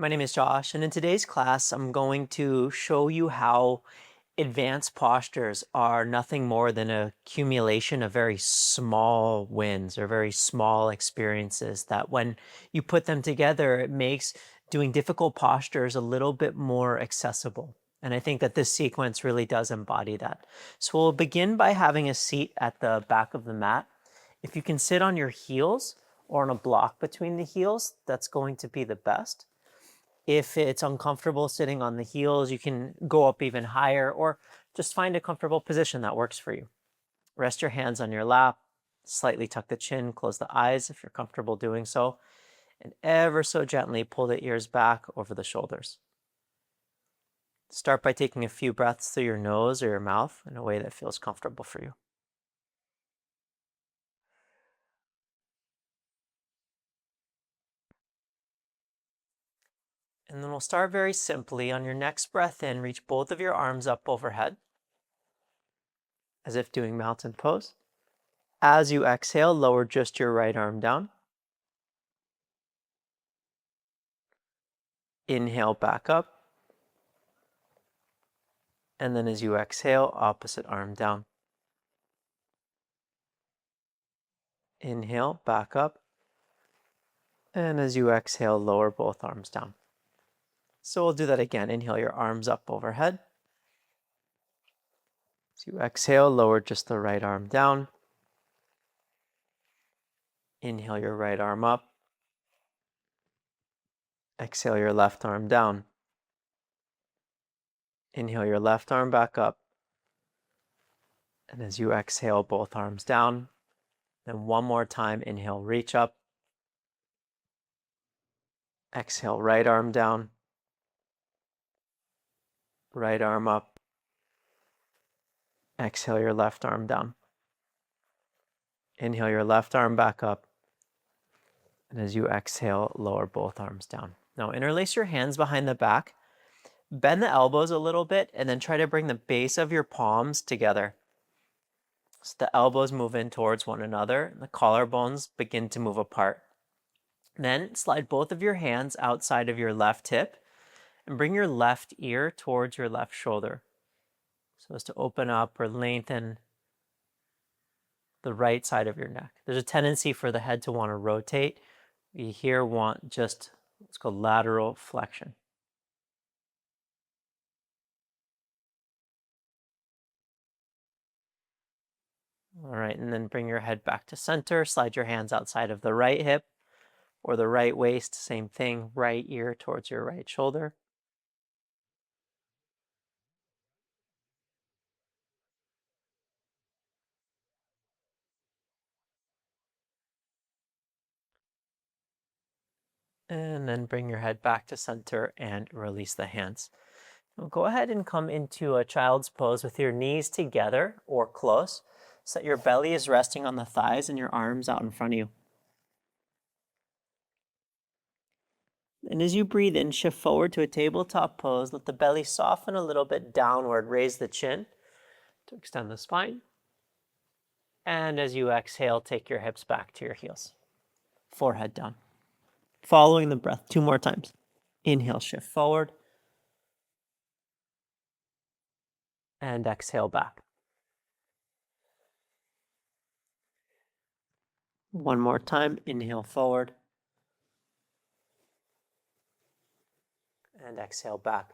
My name is Josh, and in today's class, I'm going to show you how advanced postures are nothing more than an accumulation of very small wins or very small experiences that when you put them together, it makes doing difficult postures a little bit more accessible. And I think that this sequence really does embody that. So we'll begin by having a seat at the back of the mat. If you can sit on your heels or on a block between the heels, that's going to be the best. If it's uncomfortable sitting on the heels, you can go up even higher or just find a comfortable position that works for you. Rest your hands on your lap, slightly tuck the chin, close the eyes if you're comfortable doing so, and ever so gently pull the ears back over the shoulders. Start by taking a few breaths through your nose or your mouth in a way that feels comfortable for you. And then we'll start very simply. On your next breath in, reach both of your arms up overhead, as if doing mountain pose. As you exhale, lower just your right arm down. Inhale back up. And then as you exhale, opposite arm down. Inhale, back up. And as you exhale, lower both arms down. So we'll do that again. Inhale your arms up overhead. As you exhale, lower just the right arm down. Inhale your right arm up. Exhale your left arm down. Inhale your left arm back up. And as you exhale, both arms down. Then one more time, inhale, reach up. Exhale, right arm down. Right arm up. Exhale your left arm down. Inhale your left arm back up. And as you exhale, lower both arms down. Now interlace your hands behind the back. Bend the elbows a little bit and then try to bring the base of your palms together. So the elbows move in towards one another and the collarbones begin to move apart. Then slide both of your hands outside of your left hip and bring your left ear towards your left shoulder, so as to open up or lengthen the right side of your neck. There's a tendency for the head to want to rotate. We here want just what's called lateral flexion. All right, and then bring your head back to center. Slide your hands outside of the right hip or the right waist. Same thing, right ear towards your right shoulder. And then bring your head back to center and release the hands. Now go ahead and come into a child's pose with your knees together or close, so that your belly is resting on the thighs and your arms out in front of you. And as you breathe in, shift forward to a tabletop pose. Let the belly soften a little bit downward. Raise the chin to extend the spine. And as you exhale, take your hips back to your heels. Forehead down. Following the breath 2 more times. Inhale, shift forward. And exhale back. 1 more time. Inhale forward. And exhale back.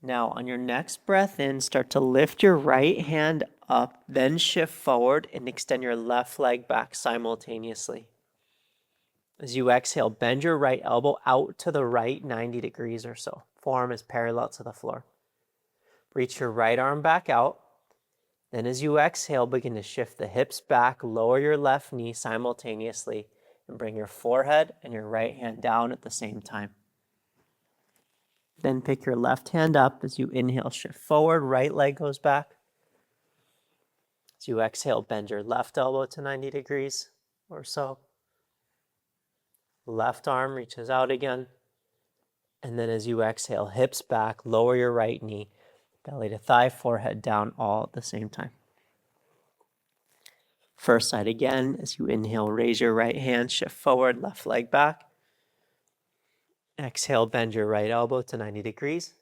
Now on your next breath in, start to lift your right hand up, then shift forward and extend your left leg back simultaneously. As you exhale, bend your right elbow out to the right 90 degrees or so. Forearm is parallel to the floor. Reach your right arm back out. Then as you exhale, begin to shift the hips back, lower your left knee simultaneously, and bring your forehead and your right hand down at the same time. Then pick your left hand up as you inhale, shift forward, right leg goes back. As you exhale, bend your left elbow to 90 degrees or so. Left arm reaches out again. And then as you exhale, hips back, lower your right knee, belly to thigh, forehead down, all at the same time. First side again, as you inhale, raise your right hand, shift forward, left leg back. Exhale, bend your right elbow to 90 degrees.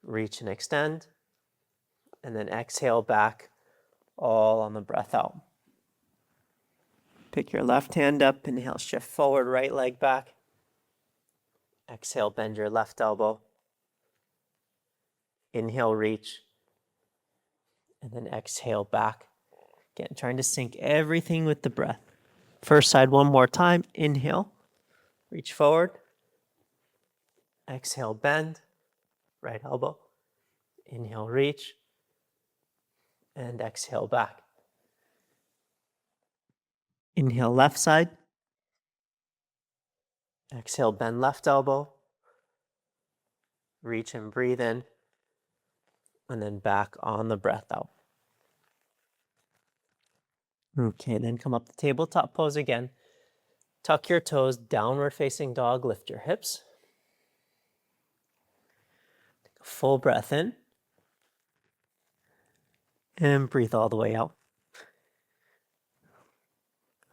Reach and extend. And then exhale back, all on the breath out. Pick your left hand up, inhale, shift forward, right leg back. Exhale, bend your left elbow. Inhale, reach. And then exhale back. Again, trying to sync everything with the breath. First side one more time. Inhale, reach forward. Exhale, bend, right elbow. Inhale, reach. And exhale back. Inhale, left side. Exhale, bend left elbow. Reach and breathe in. And then back on the breath out. Okay, then come up to tabletop pose again. Tuck your toes, downward facing dog, lift your hips. Take a full breath in. And breathe all the way out.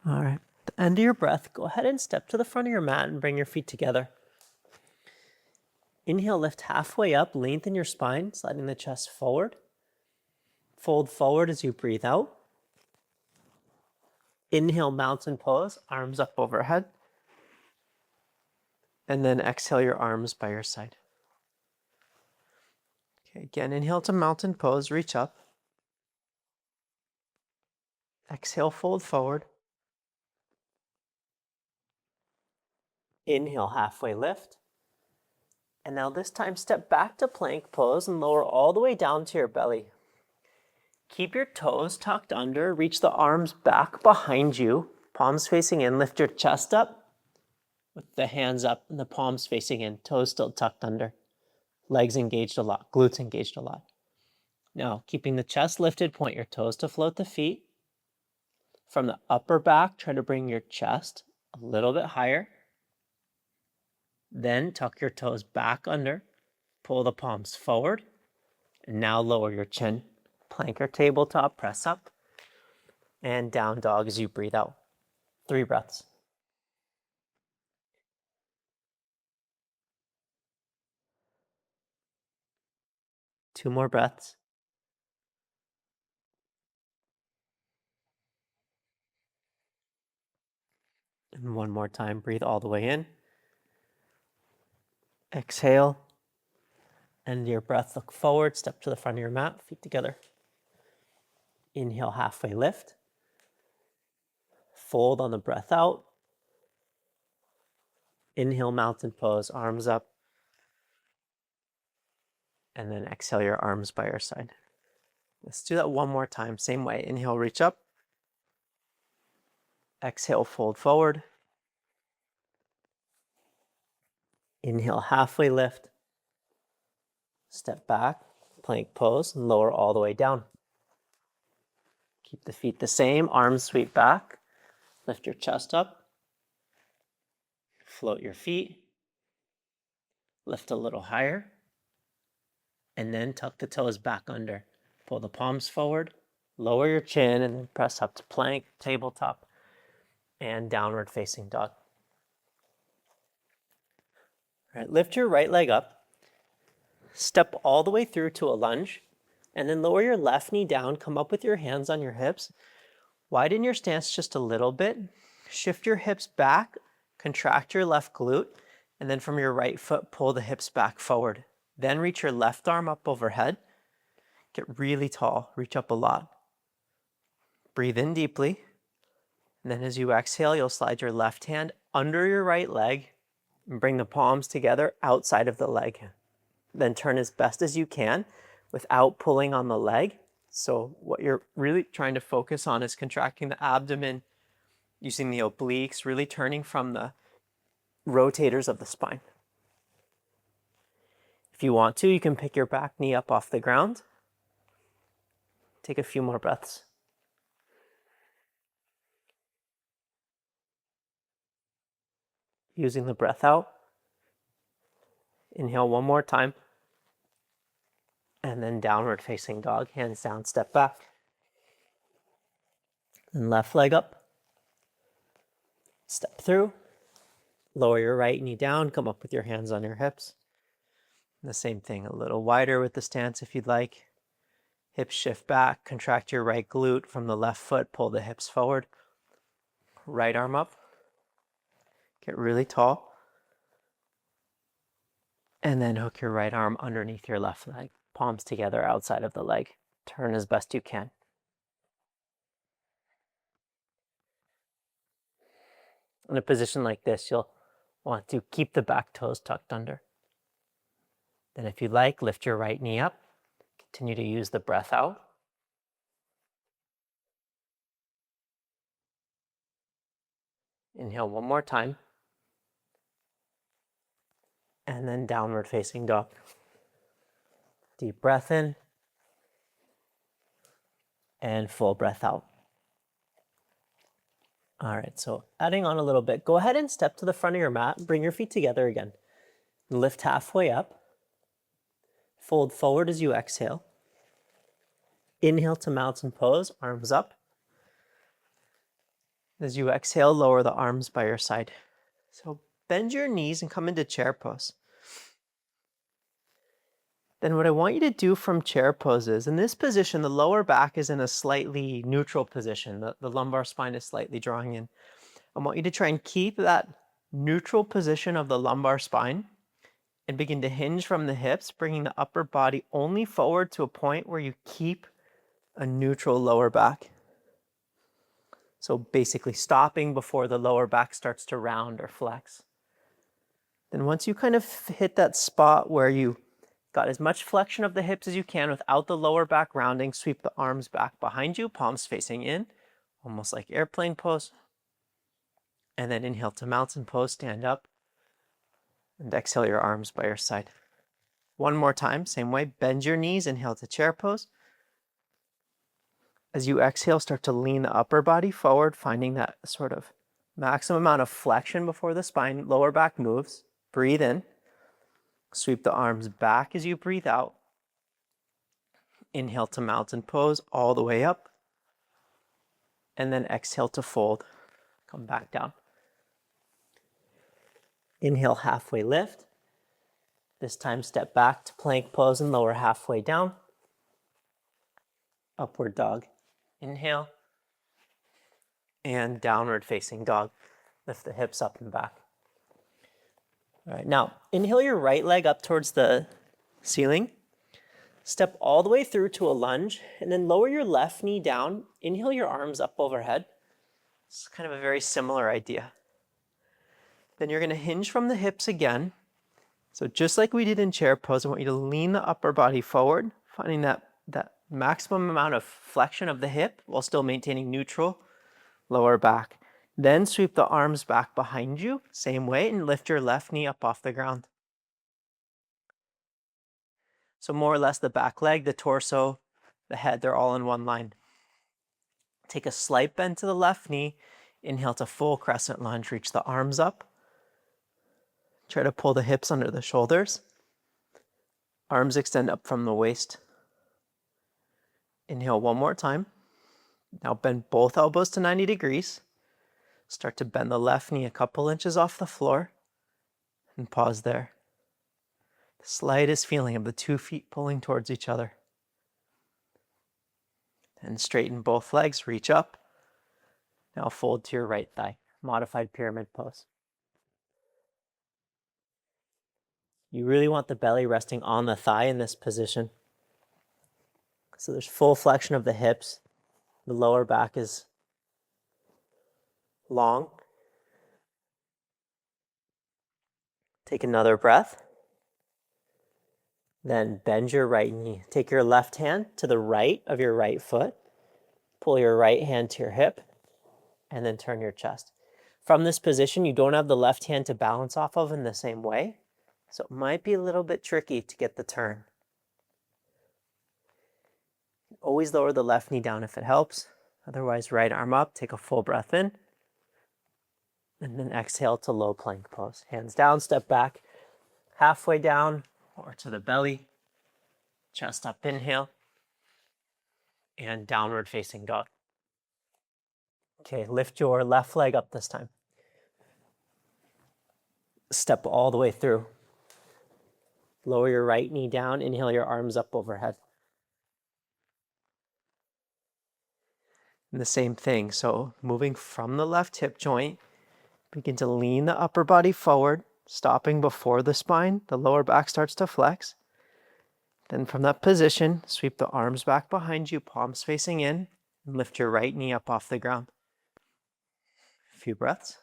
All right, at the end of your breath, go ahead and step to the front of your mat and bring your feet together. Inhale, lift halfway up, lengthen your spine, sliding the chest forward. Fold forward as you breathe out. Inhale, mountain pose, arms up overhead. And then exhale your arms by your side. Okay, again, inhale to mountain pose, reach up. Exhale, fold forward. Inhale, halfway lift. And now this time, step back to plank pose and lower all the way down to your belly. Keep your toes tucked under, reach the arms back behind you, palms facing in, lift your chest up with the hands up and the palms facing in, toes still tucked under. Legs engaged a lot, glutes engaged a lot. Now, keeping the chest lifted, point your toes to float the feet. From the upper back, try to bring your chest a little bit higher. Then tuck your toes back under, pull the palms forward, and now lower your chin. Plank or tabletop, press up, and down dog as you breathe out. 3 breaths. Two more breaths. And one more time, breathe all the way in. Exhale. End your breath, look forward, step to the front of your mat, feet together. Inhale, halfway lift. Fold on the breath out. Inhale, mountain pose, arms up. And then exhale your arms by your side. Let's do that one more time, same way. Inhale, reach up. Exhale, fold forward. Inhale, halfway lift. Step back, plank pose, and lower all the way down. Keep the feet the same, arms sweep back. Lift your chest up. Float your feet. Lift a little higher. And then tuck the toes back under. Pull the palms forward. Lower your chin and then press up to plank, tabletop, and downward facing dog. All right, lift your right leg up. Step all the way through to a lunge. And then lower your left knee down. Come up with your hands on your hips. Widen your stance just a little bit. Shift your hips back. Contract your left glute. And then from your right foot, pull the hips back forward. Then reach your left arm up overhead. Get really tall. Reach up a lot. Breathe in deeply. And then as you exhale, you'll slide your left hand under your right leg and bring the palms together outside of the leg. Then turn as best as you can without pulling on the leg. So what you're really trying to focus on is contracting the abdomen using the obliques, really turning from the rotators of the spine. If you want to, you can pick your back knee up off the ground. Take a few more breaths. Using the breath out. Inhale one more time. And then downward facing dog, hands down, step back. And left leg up. Step through. Lower your right knee down, come up with your hands on your hips. And the same thing, a little wider with the stance if you'd like. Hips shift back, contract your right glute from the left foot, pull the hips forward. Right arm up. Get really tall. And then hook your right arm underneath your left leg. Palms together outside of the leg. Turn as best you can. In a position like this, you'll want to keep the back toes tucked under. Then if you like, lift your right knee up. Continue to use the breath out. Inhale one more time. And then downward facing dog. Deep breath in. And full breath out. All right, so adding on a little bit, go ahead and step to the front of your mat. Bring your feet together again. Lift halfway up. Fold forward as you exhale. Inhale to mountain pose, arms up. As you exhale, lower the arms by your side. So bend your knees and come into chair pose. Then what I want you to do from chair pose is, in this position, the lower back is in a slightly neutral position. The lumbar spine is slightly drawing in. I want you to try and keep that neutral position of the lumbar spine and begin to hinge from the hips, bringing the upper body only forward to a point where you keep a neutral lower back. So basically stopping before the lower back starts to round or flex. Then once you kind of hit that spot where you got as much flexion of the hips as you can without the lower back rounding, sweep the arms back behind you, palms facing in, almost like airplane pose. And then inhale to mountain pose, stand up, and exhale your arms by your side. One more time, same way, bend your knees, inhale to chair pose. As you exhale, start to lean the upper body forward, finding that sort of maximum amount of flexion before the spine, lower back moves. Breathe in. Sweep the arms back as you breathe out. Inhale to mountain pose all the way up. And then exhale to fold. Come back down. Inhale, halfway lift. This time step back to plank pose and lower halfway down. Upward dog. Inhale. And downward facing dog. Lift the hips up and back. All right, now inhale your right leg up towards the ceiling. Step all the way through to a lunge and then lower your left knee down. Inhale your arms up overhead. It's kind of a very similar idea. Then you're going to hinge from the hips again. So just like we did in chair pose, I want you to lean the upper body forward, finding that maximum amount of flexion of the hip while still maintaining neutral lower back. Then sweep the arms back behind you, same way, and lift your left knee up off the ground. So more or less the back leg, the torso, the head, they're all in one line. Take a slight bend to the left knee. Inhale to full crescent lunge, reach the arms up. Try to pull the hips under the shoulders. Arms extend up from the waist. Inhale one more time. Now bend both elbows to 90 degrees. Start to bend the left knee a couple inches off the floor and pause there. The slightest feeling of the 2 feet pulling towards each other. Then straighten both legs, reach up. Now fold to your right thigh, modified pyramid pose. You really want the belly resting on the thigh in this position. So there's full flexion of the hips. The lower back is long. Take another breath. Then bend your right knee. Take your left hand to the right of your right foot. Pull your right hand to your hip. And then turn your chest. From this position, you don't have the left hand to balance off of in the same way. So it might be a little bit tricky to get the turn. Always lower the left knee down if it helps. Otherwise, right arm up, take a full breath in. And then exhale to low plank pose. Hands down, step back, halfway down or to the belly. Chest up, inhale. And downward facing dog. Okay, lift your left leg up this time. Step all the way through. Lower your right knee down, inhale your arms up overhead. And the same thing, so moving from the left hip joint, begin to lean the upper body forward, stopping before the spine, the lower back starts to flex. Then from that position, sweep the arms back behind you, palms facing in, and lift your right knee up off the ground. A few breaths.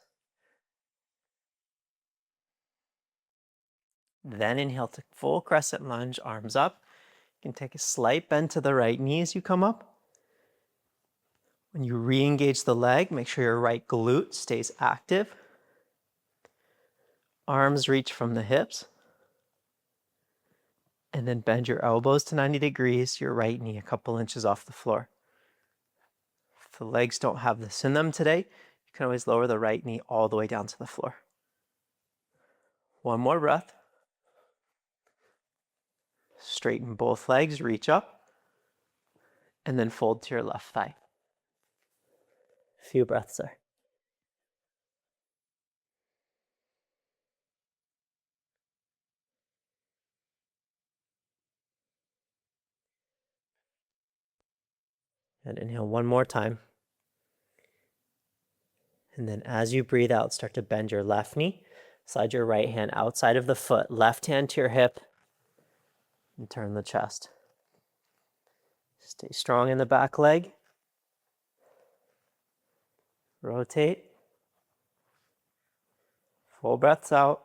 Then inhale to full crescent lunge, arms up. You can take a slight bend to the right knee as you come up. When you re-engage the leg, make sure your right glute stays active. Arms reach from the hips. And then bend your elbows to 90 degrees, your right knee a couple inches off the floor. If the legs don't have this in them today, you can always lower the right knee all the way down to the floor. One more breath. Straighten both legs, reach up, and then fold to your left thigh. A few breaths there. And inhale one more time. And then as you breathe out, start to bend your left knee. Slide your right hand outside of the foot, left hand to your hip, and turn the chest. Stay strong in the back leg. Rotate. Full breaths out.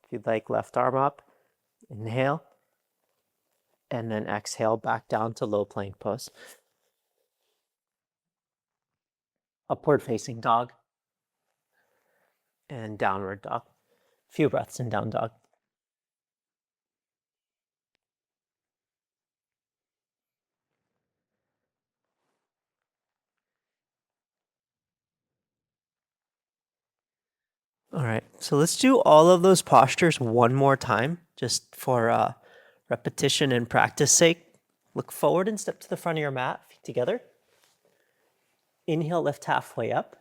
If you'd like, left arm up. Inhale. And then exhale back down to low plank pose. Upward facing dog. And downward dog. A few breaths in down dog. All right, so let's do all of those postures one more time, just for repetition and practice sake. Look forward and step to the front of your mat, feet together. Inhale, lift halfway up.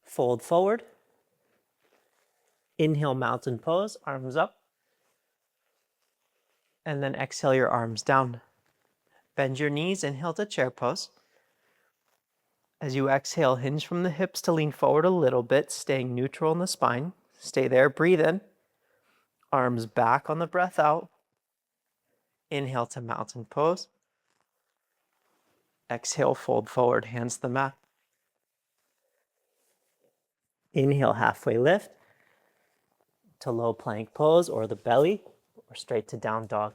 Fold forward. Inhale, mountain pose, arms up. And then exhale your arms down. Bend your knees, inhale to chair pose. As you exhale, hinge from the hips to lean forward a little bit, staying neutral in the spine. Stay there, breathe in. Arms back on the breath out. Inhale to mountain pose. Exhale, fold forward, hands to the mat. Inhale, halfway lift to low plank pose or the belly, or straight to down dog.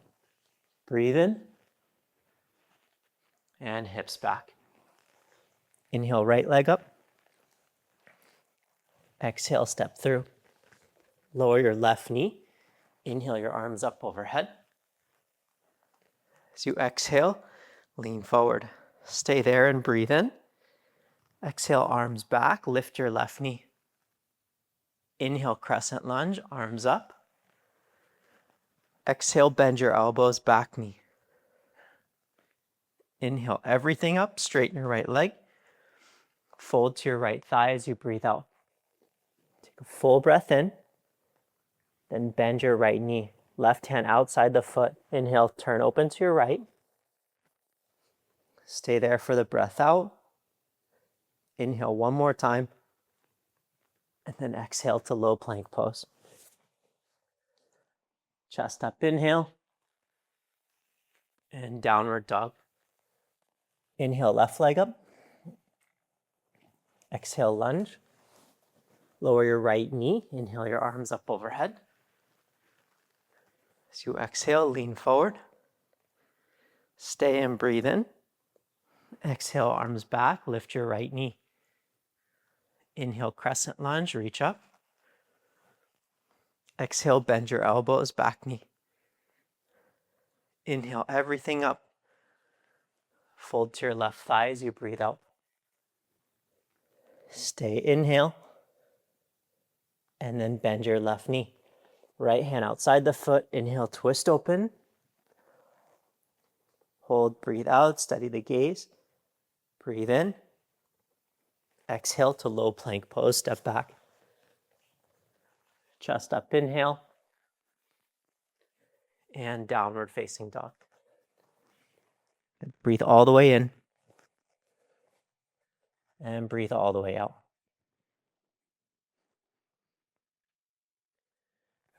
Breathe in. And hips back. Inhale, right leg up. Exhale, step through. Lower your left knee. Inhale your arms up overhead. As you exhale, lean forward. Stay there and breathe in. Exhale, arms back, lift your left knee. Inhale, crescent lunge, arms up. Exhale, bend your elbows, back knee. Inhale, everything up, straighten your right leg. Fold to your right thigh as you breathe out. Take a full breath in. Then bend your right knee. Left hand outside the foot. Inhale, turn open to your right. Stay there for the breath out. Inhale one more time. And then exhale to low plank pose. Chest up, inhale. And downward dog. Inhale, left leg up. Exhale, lunge. Lower your right knee. Inhale your arms up overhead. As you exhale, lean forward. Stay and breathe in. Exhale, arms back. Lift your right knee. Inhale, crescent lunge. Reach up. Exhale, bend your elbows, back knee. Inhale, everything up. Fold to your left thigh as you breathe out. Stay, inhale. And then bend your left knee. Right hand outside the foot. Inhale, twist open. Hold, breathe out, steady the gaze. Breathe in. Exhale to low plank pose, step back. chest up, inhale, and downward facing dog. Breathe all the way in, and breathe all the way out.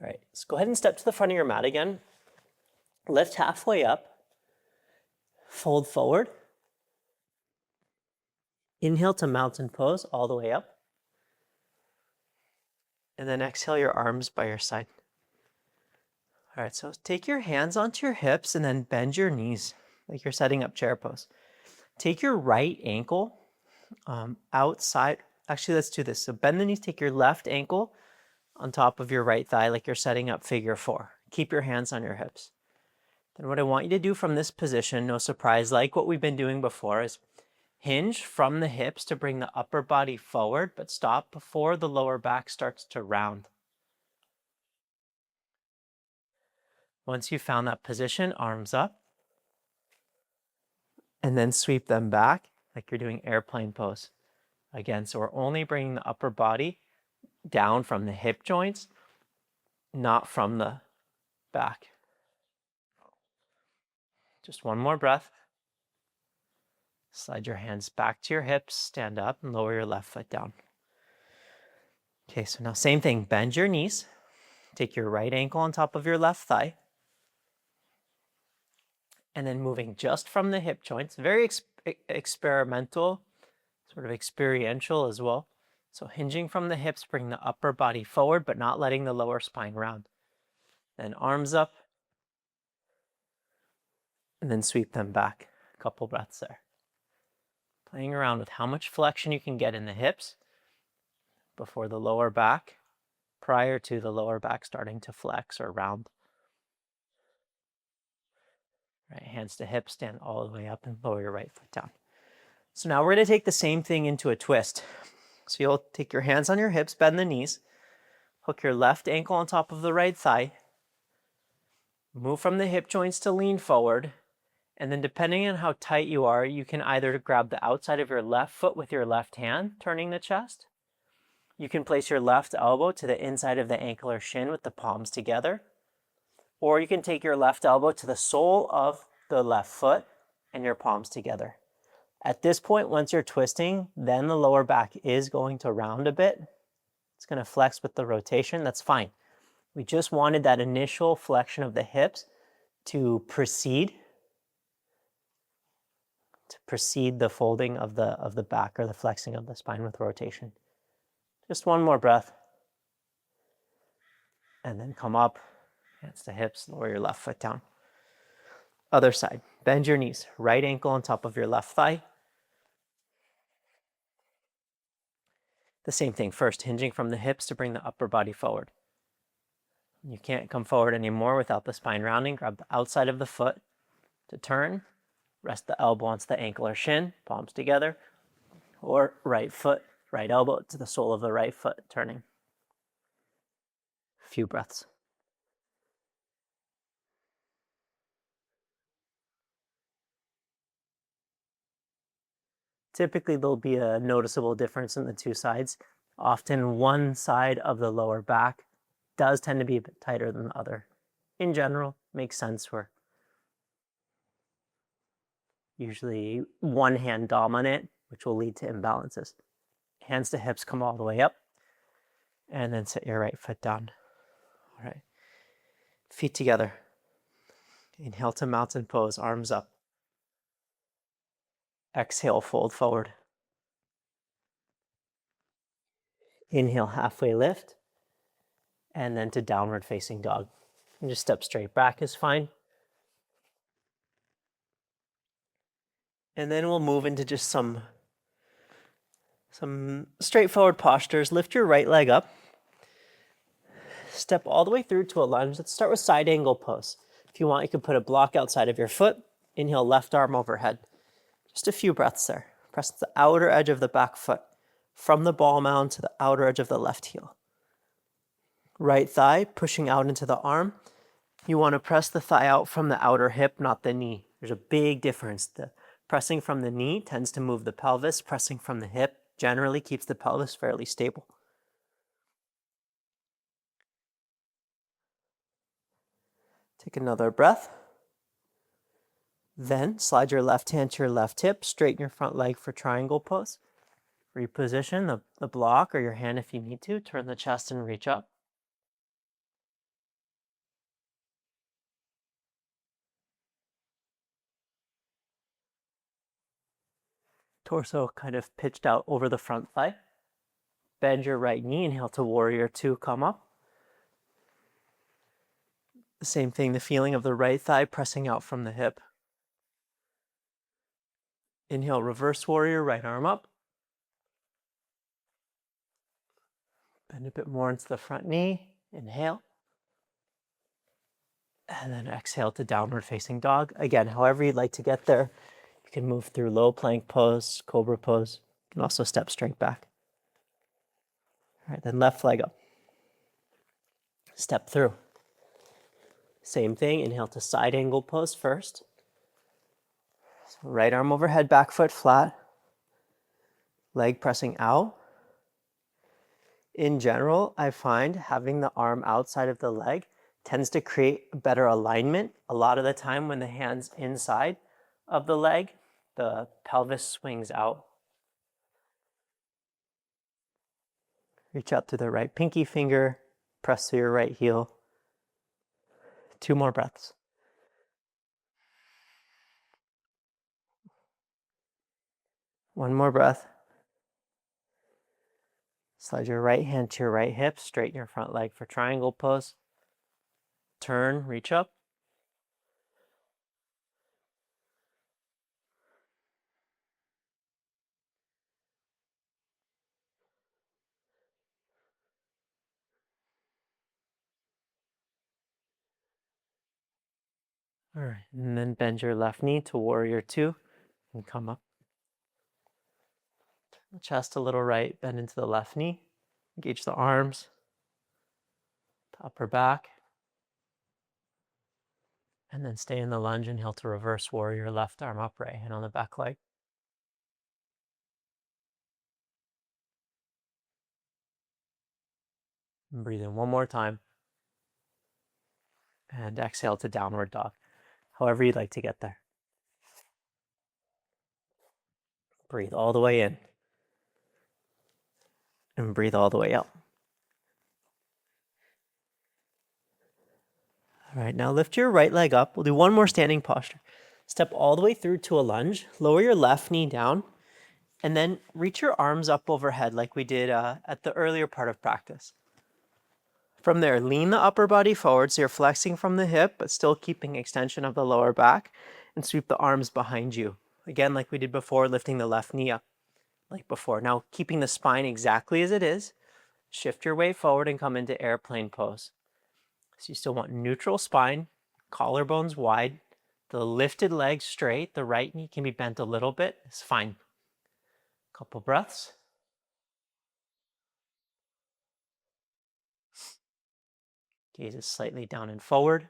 All right, so go ahead and step to the front of your mat again. Lift halfway up, fold forward. Inhale to mountain pose all the way up. And then exhale your arms by your side. All right, so take your hands onto your hips and then bend your knees like you're setting up chair pose. Take your right ankle outside. Actually, let's do this. So bend the knees, take your left ankle on top of your right thigh like you're setting up figure 4. Keep your hands on your hips. Then what I want you to do from this position, no surprise, like what we've been doing before, is hinge from the hips to bring the upper body forward, but stop before the lower back starts to round. Once you've found that position, arms up, and then sweep them back like you're doing airplane pose. Again, so we're only bringing the upper body down from the hip joints, not from the back. Just one more breath. Slide your hands back to your hips, stand up, and lower your left foot down. Okay, so now same thing, bend your knees. Take your right ankle on top of your left thigh. And then moving just from the hip joints, very experimental, sort of experiential as well. So hinging from the hips, bring the upper body forward, but not letting the lower spine round. Then arms up, and then sweep them back. A couple breaths there. Playing around with how much flexion you can get in the hips before the lower back, prior to the lower back starting to flex or round. Right, hands to hips, stand all the way up and lower your right foot down. So now we're going to take the same thing into a twist. So you'll take your hands on your hips, bend the knees, hook your left ankle on top of the right thigh, move from the hip joints to lean forward, and then depending on how tight you are, you can either grab the outside of your left foot with your left hand, turning the chest. You can place your left elbow to the inside of the ankle or shin with the palms together. Or you can take your left elbow to the sole of the left foot and your palms together. At this point, once you're twisting, then the lower back is going to round a bit. It's going to flex with the rotation. That's fine. We just wanted that initial flexion of the hips to precede the folding of the back or the flexing of the spine with rotation. Just one more breath. And then come up, hands to hips, lower your left foot down. Other side, bend your knees, right ankle on top of your left thigh. The same thing, first hinging from the hips to bring the upper body forward. You can't come forward anymore without the spine rounding. Grab the outside of the foot to turn. Rest the elbow onto the ankle or shin, palms together. Or right foot, right elbow to the sole of the right foot, turning. A few breaths. Typically, there'll be a noticeable difference in the two sides. Often one side of the lower back does tend to be a bit tighter than the other. In general, makes sense where usually one hand dominant, which will lead to imbalances. Hands to hips, come all the way up, and then set your right foot down. All right, feet together. Inhale to mountain pose, arms up. Exhale, fold forward. Inhale, halfway lift, and then to downward facing dog. And just step straight back is fine. And then we'll move into just some straightforward postures. Lift your right leg up. Step all the way through to a lunge. Let's start with side angle pose. If you want, you can put a block outside of your foot. Inhale, left arm overhead. Just a few breaths there. Press the outer edge of the back foot from the ball mound to the outer edge of the left heel. Right thigh pushing out into the arm. You want to press the thigh out from the outer hip, not the knee. There's a big difference. The pressing from the knee tends to move the pelvis. Pressing from the hip generally keeps the pelvis fairly stable. Take another breath. Then slide your left hand to your left hip, straighten your front leg for triangle pose. Reposition the block or your hand if you need to. Turn the chest and reach up. Torso kind of pitched out over the front thigh. Bend your right knee, inhale to warrior two, come up. The same thing, the feeling of the right thigh pressing out from the hip. Inhale, reverse warrior, right arm up. Bend a bit more into the front knee, inhale. And then exhale to downward facing dog. Again, however you'd like to get there. You can move through low plank pose, cobra pose. You can also step straight back. All right, then left leg up. Step through. Same thing, inhale to side angle pose first. So right arm overhead, back foot flat. Leg pressing out. In general, I find having the arm outside of the leg tends to create better alignment. A lot of the time when the hand's inside of the leg, the pelvis swings out. Reach out to the right pinky finger, press to your right heel. 2 more breaths. One more breath. Slide your right hand to your right hip, straighten your front leg for triangle pose. Turn, reach up. All right, and then bend your left knee to warrior two and come up. Turn the chest a little right, bend into the left knee. Engage the arms, the upper back. And then stay in the lunge, inhale to reverse warrior, left arm up, right hand on the back leg. And breathe in one more time. And exhale to downward dog, however you'd like to get there. Breathe all the way in. And breathe all the way out. All right, now lift your right leg up. We'll do one more standing posture. Step all the way through to a lunge. Lower your left knee down. And then reach your arms up overhead like we did at the earlier part of practice. From there, lean the upper body forward so you're flexing from the hip, but still keeping extension of the lower back. And sweep the arms behind you. Again, like we did before, lifting the left knee up like before. Now, keeping the spine exactly as it is, shift your weight forward and come into airplane pose. So you still want neutral spine, collarbones wide, the lifted leg straight, the right knee can be bent a little bit, it's fine. Couple breaths. Gaze is slightly down and forward.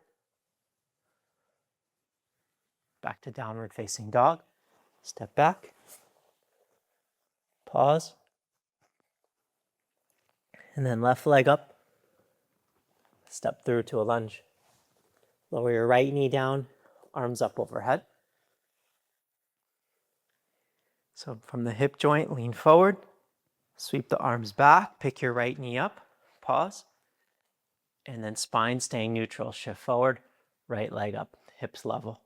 Back to downward facing dog. Step back. Pause. And then left leg up. Step through to a lunge. Lower your right knee down, arms up overhead. So from the hip joint, lean forward. Sweep the arms back, pick your right knee up, pause. And then spine staying neutral, shift forward, right leg up, hips level.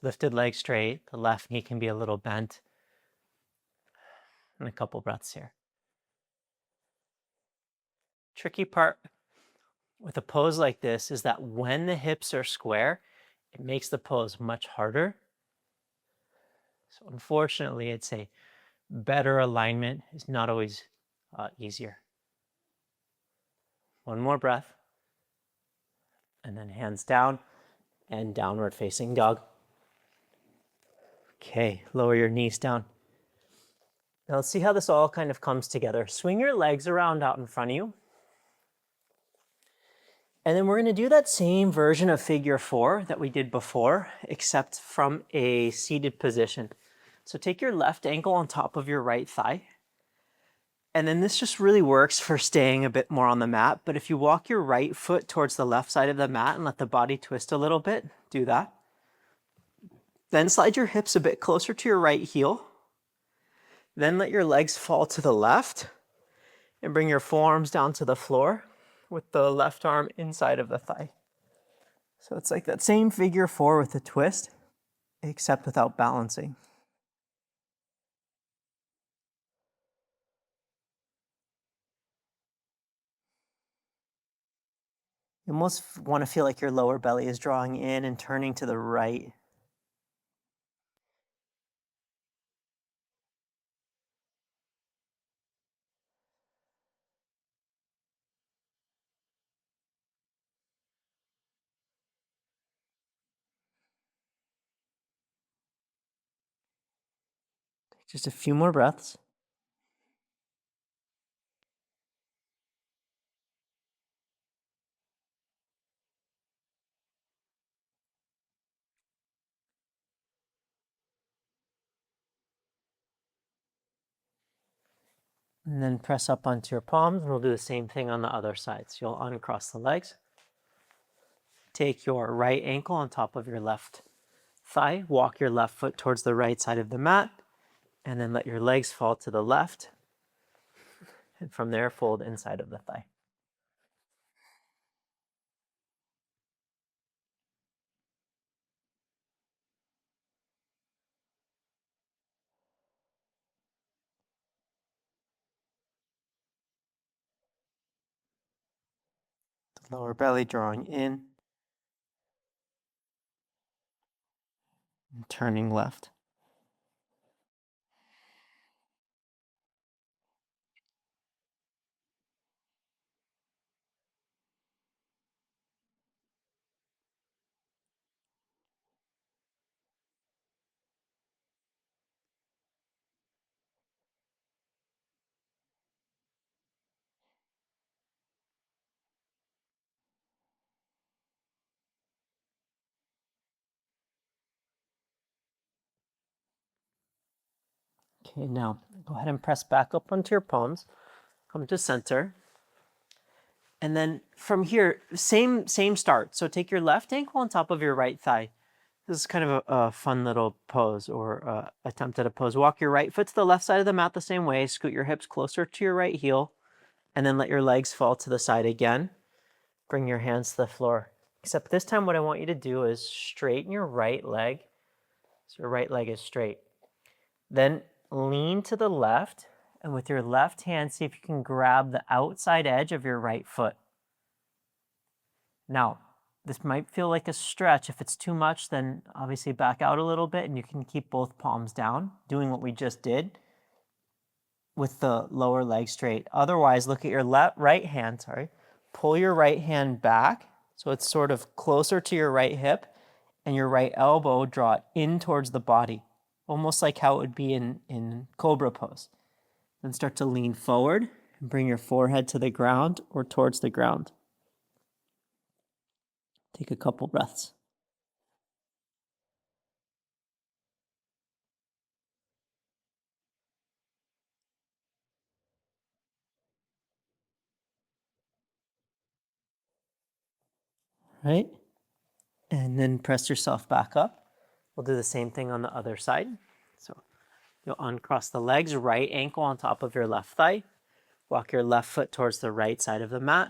Lifted leg straight, the left knee can be a little bent. And a couple breaths here. Tricky part with a pose like this is that when the hips are square, it makes the pose much harder. So unfortunately, I'd say better alignment is not always easier. One more breath. And then hands down and downward facing dog. Okay, lower your knees down. Now let's see how this all kind of comes together. Swing your legs around out in front of you. And then we're going to do that same version of figure 4 that we did before, except from a seated position. So take your left ankle on top of your right thigh. And then this just really works for staying a bit more on the mat. But if you walk your right foot towards the left side of the mat and let the body twist a little bit, do that. Then slide your hips a bit closer to your right heel. Then let your legs fall to the left and bring your forearms down to the floor with the left arm inside of the thigh. So it's like that same figure four with a twist, except without balancing. You almost want to feel like your lower belly is drawing in and turning to the right. Just a few more breaths. And then press up onto your palms, and we'll do the same thing on the other side. So you'll uncross the legs. Take your right ankle on top of your left thigh. Walk your left foot towards the right side of the mat, and then let your legs fall to the left. And from there, fold inside of the thigh. The lower belly drawing in and turning left. Okay, now go ahead and press back up onto your palms. Come to center. And then from here, same start. So take your left ankle on top of your right thigh. This is kind of a fun little pose or attempt at a pose. Walk your right foot to the left side of the mat the same way. Scoot your hips closer to your right heel. And then let your legs fall to the side again. Bring your hands to the floor. Except this time what I want you to do is straighten your right leg. So your right leg is straight. Then lean to the left. And with your left hand, see if you can grab the outside edge of your right foot. Now, this might feel like a stretch. If it's too much, then obviously back out a little bit and you can keep both palms down, doing what we just did with the lower leg straight. Otherwise, look at your right hand, pull your right hand back so it's sort of closer to your right hip, and your right elbow draw it in towards the body, almost like how it would be in cobra pose. Then start to lean forward and bring your forehead to the ground or towards the ground. Take a couple breaths. Right? And then press yourself back up. We'll do the same thing on the other side. So you'll uncross the legs, right ankle on top of your left thigh. Walk your left foot towards the right side of the mat.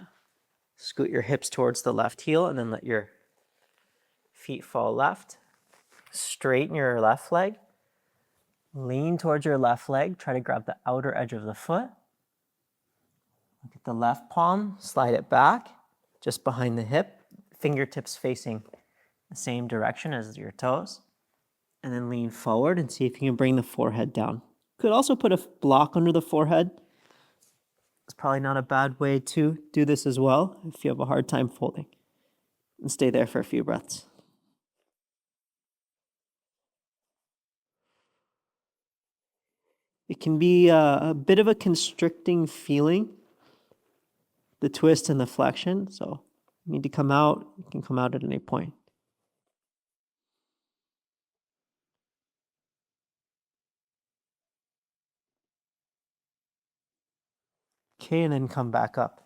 Scoot your hips towards the left heel and then let your feet fall left. Straighten your left leg. Lean towards your left leg. Try to grab the outer edge of the foot. Look at the left palm. Slide it back just behind the hip. Fingertips facing the same direction as your toes. And then lean forward and see if you can bring the forehead down. Could also put a block under the forehead. It's probably not a bad way to do this as well if you have a hard time folding. And stay there for a few breaths. It can be a bit of a constricting feeling, the twist and the flexion. So you need to come out. You can come out at any point. Okay, and then come back up.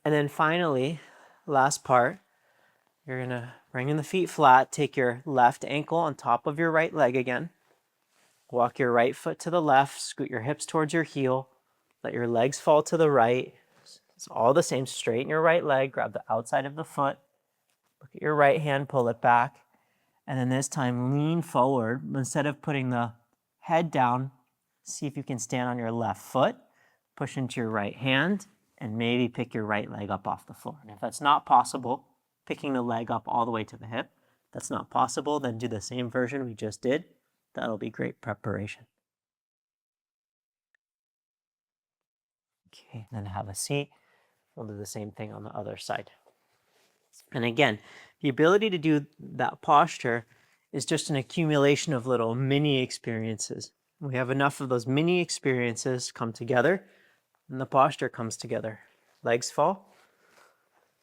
And then finally, last part, you're gonna bring in the feet flat, take your left ankle on top of your right leg again. Walk your right foot to the left, scoot your hips towards your heel, let your legs fall to the right. It's all the same. Straighten your right leg, grab the outside of the foot, look at your right hand, pull it back, and then this time lean forward. Instead of putting the head down, see if you can stand on your left foot, push into your right hand, and maybe pick your right leg up off the floor. And if that's not possible, picking the leg up all the way to the hip, that's not possible, then do the same version we just did. That'll be great preparation. Okay, then have a seat. We'll do the same thing on the other side. And again, the ability to do that posture is just an accumulation of little mini experiences. We have enough of those mini experiences come together, and the posture comes together. Legs fall.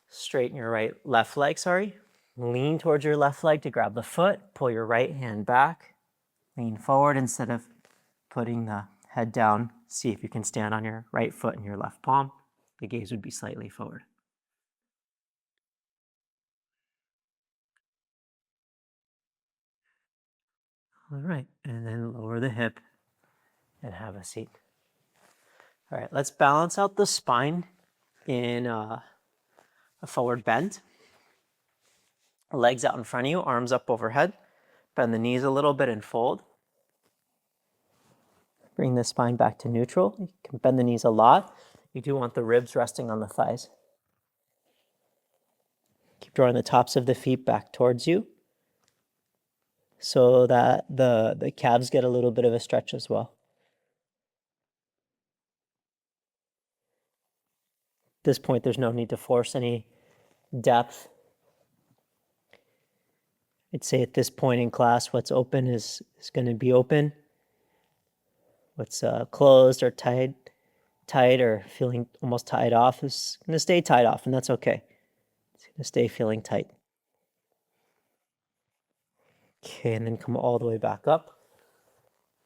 Straighten your left leg, Lean towards your left leg to grab the foot. Pull your right hand back. Lean forward instead of putting the head down. See if you can stand on your right foot and your left palm. The gaze would be slightly forward. All right, and then lower the hip and have a seat. All right, let's balance out the spine in a forward bend. Legs out in front of you, arms up overhead. Bend the knees a little bit and fold. Bring the spine back to neutral. You can bend the knees a lot. You do want the ribs resting on the thighs. Keep drawing the tops of the feet back towards you so that the calves get a little bit of a stretch as well. At this point, there's no need to force any depth. I'd say at this point in class, what's open is going to be open. What's closed or tight or feeling almost tied off is going to stay tied off, and that's okay. It's going to stay feeling tight. Okay, and then come all the way back up.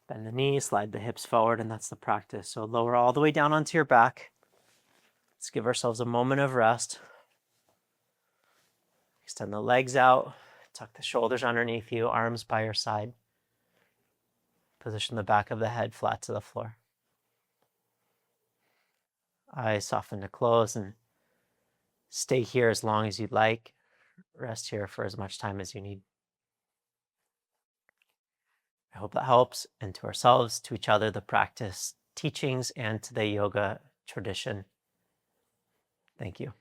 Bend the knees, slide the hips forward, and that's the practice. So lower all the way down onto your back. Let's give ourselves a moment of rest. Extend the legs out. Tuck the shoulders underneath you, arms by your side. Position the back of the head flat to the floor. Eyes soften to close, and stay here as long as you'd like. Rest here for as much time as you need. I hope that helps, and to ourselves, to each other, the practice teachings, and to the yoga tradition. Thank you.